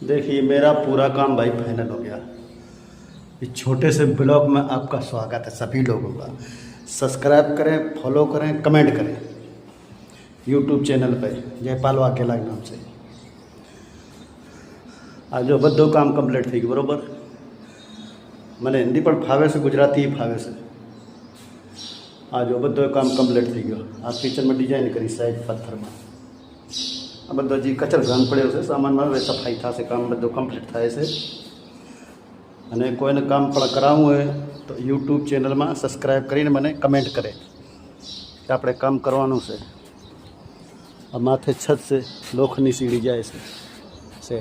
देखिए मेरा पूरा काम भाई फाइनल हो गया। इस छोटे से ब्लॉग में आपका स्वागत है सभी लोगों का। सब्सक्राइब करें, फॉलो करें, कमेंट करें यूट्यूब चैनल पे जयपाल वाघेला के नाम से। आज जो બધું કામ કમ્પ્લીટ થઈ ગયું બરાબર। મને હિન્દી પણ ફાવે છે, ગુજરાતી ફાવે છે। આ જો બધું કામ કમ્પ્લીટ થઈ ગયો। આ કિચનમાં ડિઝાઇન કરી સાઈડ પથ્થરમાં। આ બધો જે કચર ઘાન પડ્યો છે સામાનમાં હવે સફાઈ થશે, કામ બધું કમ્પ્લીટ થાય છે। અને કોઈને કામ પણ કરાવવું હોય તો યુટ્યુબ ચેનલમાં સબસ્ક્રાઈબ કરીને મને કમેન્ટ કરે કે આપણે કામ કરવાનું છે। આ માથે છત છે, લોખંડની સીડી જાય છે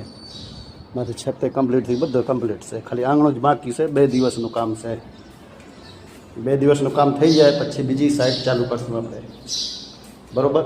માથે છત તે કમ્પ્લીટ થઈ, બધું કમ્પ્લીટ છે। ખાલી આંગણો જ બાકી છે। 2 દિવસનું કામ છે। 2 દિવસનું કામ થઈ જાય પછી બીજી સાઈડ ચાલુ કરશું આપણે, બરાબર।